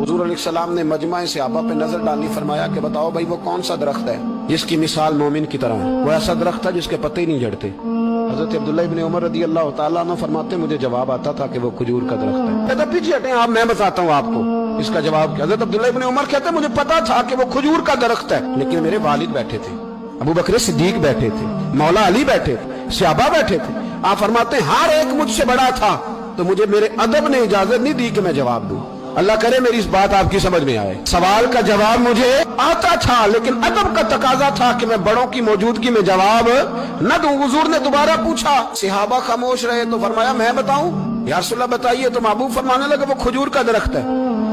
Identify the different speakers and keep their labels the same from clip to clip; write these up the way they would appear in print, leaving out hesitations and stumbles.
Speaker 1: हुजूर अलैहिस्सलाम ने मजमा सहाबा पे नजर डाली, फरमाया कि बताओ भाई वो कौन सा दरख्त है जिसकी मिसाल मोमिन की तरह है। वो ऐसा दरख्त था जिसके पत्ते ही नहीं झड़ते। हजरत अब्दुल्लाह इब्न उमर रदी अल्लाह तआला अन्हु फरमाते मुझे जवाब आता था कि वो खजूर का दरख्त है। कहते पीछे हटें आप, मैं बताता हूँ आपको इसका जवाब क्या। हजरत अब्दुल्लाह इब्न उमर कहते मुझे पता था कि वो खजूर का दरख्त है, लेकिन मेरे वालिद बैठे थे, अबू बकर सिद्दीक बैठे थे, मौला अली बैठे थे, सहाबा बैठे थे। आप फरमाते हर एक मुझसे बड़ा था, तो मुझे मेरे अदब ने इजाजत नहीं दी कि मैं जवाब दूं। अल्लाह करे मेरी इस बात आपकी समझ में आए। सवाल का जवाब मुझे आता था, लेकिन अदब का तकाजा था कि मैं बड़ों की मौजूदगी में जवाब न दूं। हुजूर ने दोबारा पूछा, सहाबा खामोश रहे तो फरमाया मैं बताऊं? या रसूलल्लाह बताइए। तो महबूब फरमाने लगे वो खजूर का दरख्त है।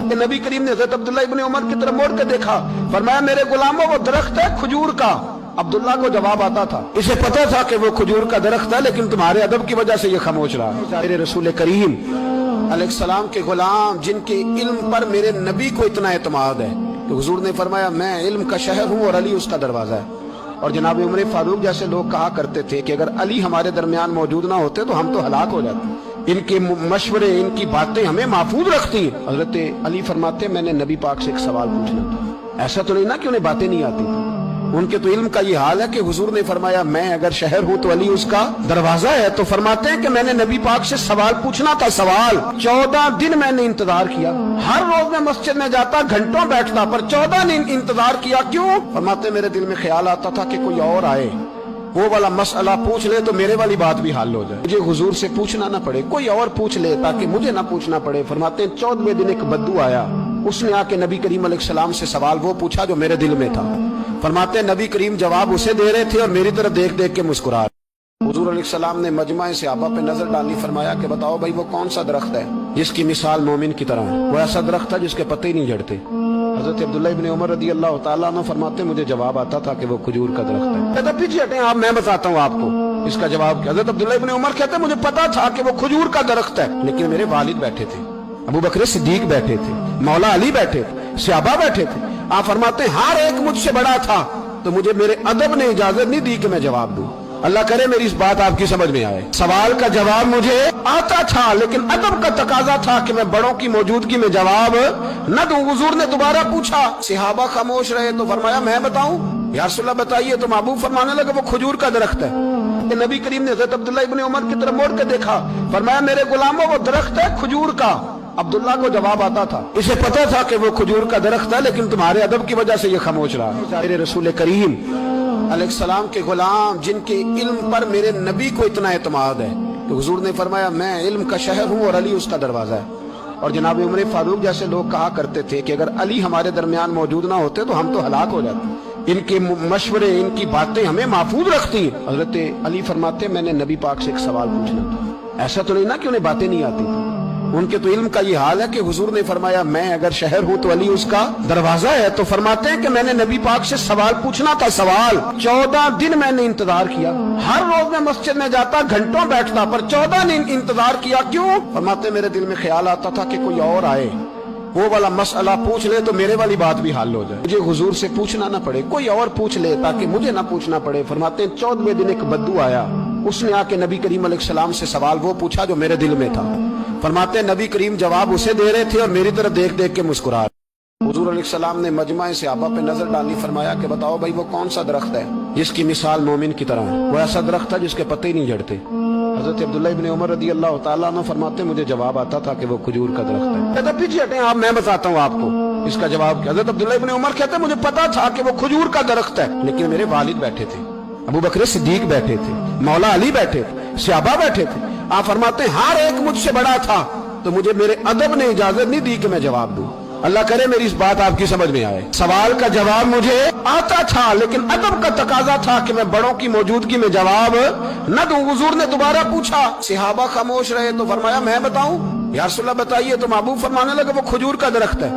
Speaker 1: कि नबी करीम ने हज़रत अब्दुल्लाह इब्न उमर की तरफ मोड़ के देखा, फरमाया मेरे गुलामों वो दरख्त है खजूर का। अब्दुल्ला को जवाब आता था, इसे पता था कि वो खजूर का दरख्त है, लेकिन तुम्हारे अदब की वजह से ये खामोश रहा। मेरे रसूल करीम अलैहिस्सलाम के गुलाम जिनके इल्म पर मेरे नबी को इतना एतमाद है कि हुजूर ने फरमाया मैं इल्म का शहर हूँ और अली उसका दरवाजा है। और जनाब उमर फारूक जैसे लोग कहा करते थे कि अगर अली हमारे दरमियान मौजूद ना होते तो हम तो हलाक हो जाते। इनके मशवरे, इनकी बातें हमें महफूज रखती हैं। हजरत अली फरमाते मैंने नबी पाक से एक सवाल पूछना था। ऐसा तो नहीं ना कि उन्हें बातें नहीं आती थी, उनके तो इल्म का ये हाल है कि हुजूर ने फरमाया मैं अगर शहर हूं तो अली उसका दरवाजा है। तो फरमाते हैं कि मैंने नबी पाक से सवाल पूछना था। सवाल 14 दिन मैंने इंतजार किया। हर रोज मैं मस्जिद में जाता, घंटों बैठता, पर 14 दिन इंतजार किया। क्यों? फरमाते मेरे दिल में ख्याल आता था कि कोई और आए, वो वाला मसला पूछ ले तो मेरे वाली बात भी हल हो जाए, मुझे हुजूर से पूछना ना पड़े, कोई और पूछ ले ताकि मुझे ना पूछना पड़े। फरमाते हैं 14वें दिन एक बद्दू आया, उसने आके नबी करीम अलैहिस्सलाम से सवाल वो पूछा जो मेरे दिल में था। फरमाते हैं नबी करीम जवाब उसे दे रहे थे और मेरी तरफ देख देख के मुस्कुरा रहे। हुजूर अलैहिस्सलाम ने मजमा सहाबा पे नजर डाली, फरमाया कि बताओ भाई वो कौन सा दरख्त है जिसकी मिसाल मोमिन की तरह है। वो ऐसा दरख्त था जिसके पत्ते ही नहीं झड़ते। हजरत अब्दुल्लाह इब्न उमर रदी अल्लाह तआला अन्हु फरमाते मुझे जवाब आता था कि वो खजूर का दरख्त है। कहते पीछे हटें आप, मैं बताता हूँ आपको इसका जवाब क्या। हजरत अब्दुल्लाह इब्न उमर कहते मुझे पता था कि वो खजूर का दरख्त है, लेकिन मेरे वालिद बैठे थे, अबू बकर सिद्दीक बैठे थे, मौला अली बैठे थे, सहाबा बैठे थे। आप फरमाते हर एक मुझसे बड़ा था, तो मुझे मेरे अदब ने इजाजत नहीं दी कि मैं जवाब दूं। अल्लाह करे मेरी इस बात आपकी समझ में आए। सवाल का जवाब मुझे आता था, लेकिन अदब का तकाजा था कि मैं बड़ों की मौजूदगी में जवाब न दूं। हुजूर ने दोबारा पूछा, सहाबा खामोश रहे तो फरमाया मैं बताऊं? या रसूलल्लाह बताइए। तो महबूब फरमाने लगे वो खजूर का दरख्त है। कि नबी करीम ने हज़रत अब्दुल्लाह इब्न उमर की तरफ मोड़ के देखा, फरमाया मेरे गुलामों वो दरख्त है खजूर का। अब्दुल्ला को जवाब आता था, इसे पता था कि वो खजूर का दरख्त है, लेकिन तुम्हारे अदब की वजह से ये खामोश रहा। मेरे रसूल करीम अलैहिस्सलाम के गुलाम जिनके इल्म पर मेरे नबी को इतना एतमाद है कि हुजूर ने फरमाया मैं इल्म का शहर हूँ और अली उसका दरवाजा है। और जनाब उमर फारूक जैसे लोग कहा करते थे कि अगर अली हमारे दरमियान मौजूद ना होते तो हम तो हलाक हो जाते। इनके मशवरे, इनकी बातें हमें महफूज रखती हैं। हजरत अली फरमाते मैंने नबी पाक से एक सवाल पूछना था। ऐसा तो नहीं ना कि उन्हें बातें नहीं आती थी, उनके तो इल्म का ये हाल है कि हुजूर ने फरमाया मैं अगर शहर हूं तो अली उसका दरवाजा है। तो फरमाते हैं कि मैंने नबी पाक से सवाल पूछना था। सवाल 14 दिन मैंने इंतजार किया। हर रोज मैं मस्जिद में जाता, घंटों बैठता, पर 14 दिन इंतजार किया। क्यों? फरमाते मेरे दिल में ख्याल आता था कि कोई और आए, वो वाला मसला पूछ ले तो मेरे वाली बात भी हल हो जाए, मुझे हुजूर से पूछना ना पड़े, कोई और पूछ ले ताकि मुझे ना पूछना पड़े। फरमाते हैं 14वें दिन एक बद्दू आया, उसने आके नबी करीम अलैहिस्सलाम से सवाल वो पूछा जो मेरे दिल में था। फरमाते हैं नबी करीम जवाब उसे दे रहे थे और मेरी तरफ देख देख के मुस्कुरा रहे। हुजूर अलैहिस्सलाम ने मजमा सहाबा पे नजर डाली, फरमाया कि बताओ भाई वो कौन सा दरख्त है जिसकी मिसाल मोमिन की तरह है। वो ऐसा दरख्त था जिसके पत्ते ही नहीं झड़ते। हजरत अब्दुल्लाह इब्न उमर रदी अल्लाह तआला अन्हु फरमाते मुझे जवाब आता था कि वो खजूर का दरख्त है। कहते पीछे हटें आप, मैं बताता हूँ आपको इसका जवाब क्या। हजरत अब्दुल्लाह इब्न उमर कहते मुझे पता था कि वो खजूर का दरख्त है, लेकिन मेरे वालिद बैठे थे, अबू बकर सिद्दीक बैठे थे, मौला अली बैठे थे, सहाबा बैठे थे। आप फरमाते हर एक मुझसे बड़ा था, तो मुझे मेरे अदब ने इजाजत नहीं दी कि मैं जवाब दूं। अल्लाह करे मेरी इस बात आपकी समझ में आए। सवाल का जवाब मुझे आता था, लेकिन अदब का तकाजा था कि मैं बड़ों की मौजूदगी में जवाब न दूं। हुजूर ने दोबारा पूछा, सहाबा खामोश रहे तो फरमाया मैं बताऊं? या रसूलल्लाह बताइए। तो महबूब फरमाने लगे वो खजूर का दरख्त है।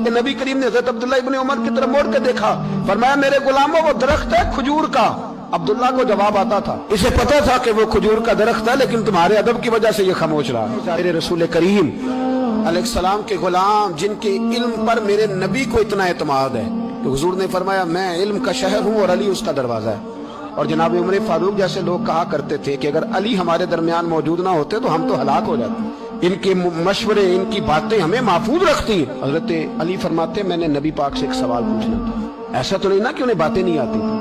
Speaker 1: कि नबी करीम ने हज़रत अब्दुल्लाह इब्न उमर की तरफ मोड़ के देखा, फरमाया मेरे गुलामों वो दरख्त है खजूर का। अब्दुल्ला को जवाब आता था, इसे पता था कि वो खजूर का दरख्त है, लेकिन तुम्हारे अदब की वजह से ये खामोश रहा। मेरे रसूल करीम अलैहिस्सलाम के गुलाम जिनके इल्म पर मेरे नबी को इतना एतमाद है कि हुजूर ने फरमाया मैं इल्म का शहर हूँ और अली उसका दरवाजा है। और जनाब उमर फारूक जैसे लोग कहा करते थे कि अगर अली हमारे दरमियान मौजूद ना होते तो हम तो हलाक हो जाते। इनके मशवरे, इनकी बातें हमें महफूज रखती हैं। हजरत अली फरमाते मैंने नबी पाक से एक सवाल पूछना था। ऐसा तो नहीं ना कि उन्हें बातें नहीं आती थी,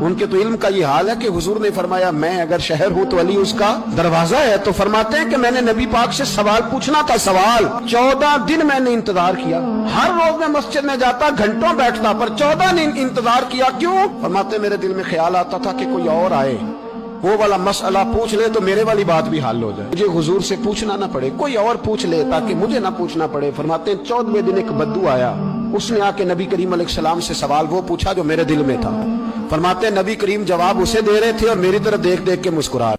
Speaker 1: उनके तो इल्म का ये हाल है कि हुजूर ने फरमाया मैं अगर शहर हूं तो अली उसका दरवाजा है। तो फरमाते हैं कि मैंने नबी पाक से सवाल पूछना था। सवाल 14 दिन मैंने इंतजार किया। हर रोज मैं मस्जिद में जाता, घंटों बैठता, पर 14 दिन इंतजार किया। क्यों? फरमाते मेरे दिल में ख्याल आता था कि कोई और आए, वो वाला मसला पूछ ले तो मेरे वाली बात भी हल हो जाए, मुझे हुजूर से पूछना ना पड़े, कोई और पूछ ले ताकि मुझे ना पूछना पड़े। फरमाते हैं 14वें दिन एक बद्दू आया, उसने आके नबी करीम अलैहिस्सलाम से सवाल वो पूछा जो मेरे दिल में था। फरमाते हैं नबी करीम जवाब उसे दे रहे थे और मेरी तरफ देख देख के मुस्कुरा